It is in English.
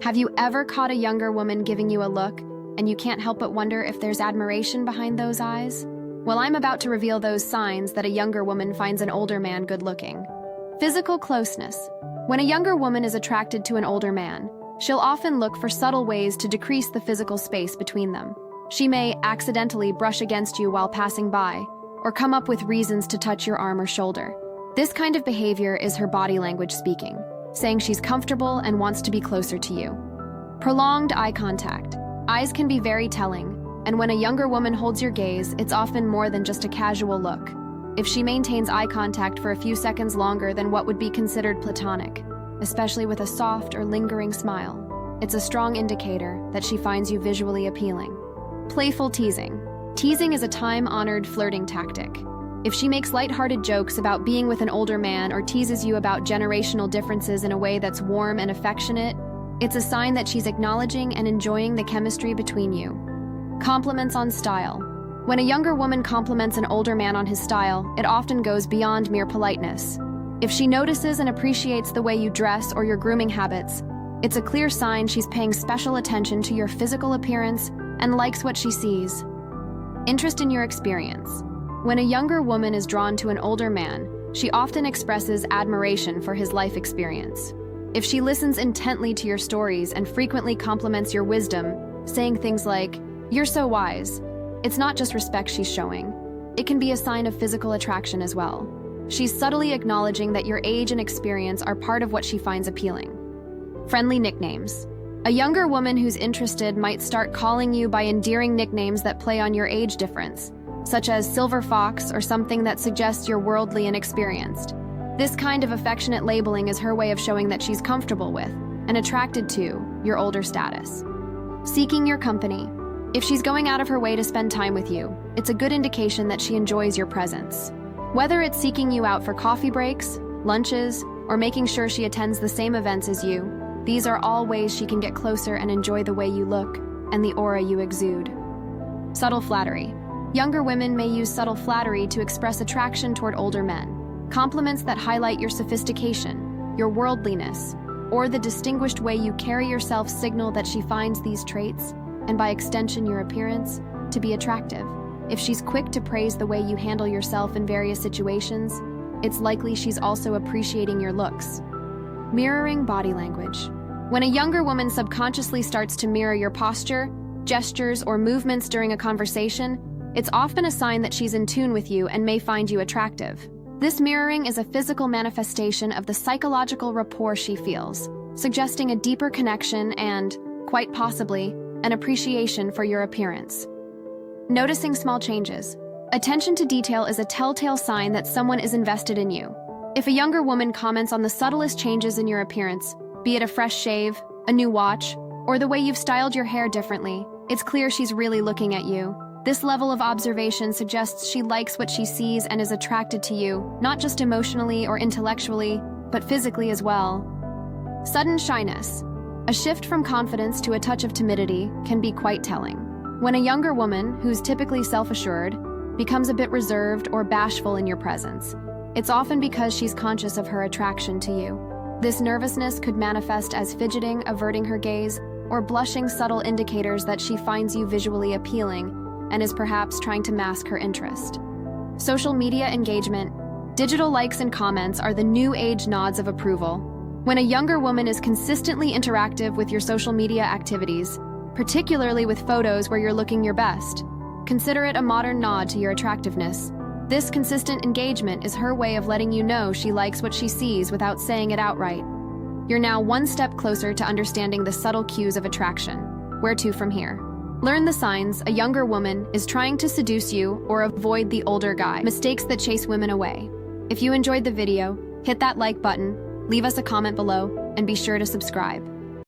Have you ever caught a younger woman giving you a look, and you can't help but wonder if there's admiration behind those eyes? Well, I'm about to reveal those signs that a younger woman finds an older man good-looking. Physical closeness. When a younger woman is attracted to an older man, she'll often look for subtle ways to decrease the physical space between them. She may accidentally brush against you while passing by, or come up with reasons to touch your arm or shoulder. This kind of behavior is her body language speaking, saying she's comfortable and wants to be closer to you. Prolonged eye contact. Eyes can be very telling, and when a younger woman holds your gaze, it's often more than just a casual look. If she maintains eye contact for a few seconds longer than what would be considered platonic, especially with a soft or lingering smile, it's a strong indicator that she finds you visually appealing. Playful teasing. Teasing is a time-honored flirting tactic. If she makes lighthearted jokes about being with an older man or teases you about generational differences in a way that's warm and affectionate, it's a sign that she's acknowledging and enjoying the chemistry between you. Compliments on style. When a younger woman compliments an older man on his style, it often goes beyond mere politeness. If she notices and appreciates the way you dress or your grooming habits, it's a clear sign she's paying special attention to your physical appearance and likes what she sees. Interest in your experience. When a younger woman is drawn to an older man, she often expresses admiration for his life experience. If she listens intently to your stories and frequently compliments your wisdom, saying things like, "You're so wise," it's not just respect she's showing. It can be a sign of physical attraction as well. She's subtly acknowledging that your age and experience are part of what she finds appealing. Friendly nicknames. A younger woman who's interested might start calling you by endearing nicknames that play on your age difference, such as Silver Fox or something that suggests you're worldly and experienced. This kind of affectionate labeling is her way of showing that she's comfortable with and attracted to your older status. Seeking your company. If she's going out of her way to spend time with you, it's a good indication that she enjoys your presence. Whether it's seeking you out for coffee breaks, lunches, or making sure she attends the same events as you, these are all ways she can get closer and enjoy the way you look and the aura you exude. Subtle flattery. Younger women may use subtle flattery to express attraction toward older men. Compliments that highlight your sophistication, your worldliness, or the distinguished way you carry yourself signal that she finds these traits, and by extension your appearance, to be attractive. If she's quick to praise the way you handle yourself in various situations, it's likely she's also appreciating your looks. Mirroring body language. When a younger woman subconsciously starts to mirror your posture, gestures, or movements during a conversation, it's often a sign that she's in tune with you and may find you attractive. This mirroring is a physical manifestation of the psychological rapport she feels, suggesting a deeper connection and, quite possibly, an appreciation for your appearance. Noticing small changes. Attention to detail is a telltale sign that someone is invested in you. If a younger woman comments on the subtlest changes in your appearance, be it a fresh shave, a new watch, or the way you've styled your hair differently, it's clear she's really looking at you. This level of observation suggests she likes what she sees and is attracted to you, not just emotionally or intellectually, but physically as well. Sudden shyness. A shift from confidence to a touch of timidity can be quite telling. When a younger woman, who's typically self-assured, becomes a bit reserved or bashful in your presence, it's often because she's conscious of her attraction to you. This nervousness could manifest as fidgeting, averting her gaze, or blushing, subtle indicators that she finds you visually appealing and is perhaps trying to mask her interest. Social media engagement. Digital likes and comments are the new age nods of approval. When a younger woman is consistently interactive with your social media activities, particularly with photos where you're looking your best, consider it a modern nod to your attractiveness. This consistent engagement is her way of letting you know she likes what she sees without saying it outright. You're now one step closer to understanding the subtle cues of attraction. Where to from here? Learn the signs a younger woman is trying to seduce you or avoid the older guy, mistakes that chase women away. If you enjoyed the video, hit that like button, leave us a comment below, and be sure to subscribe.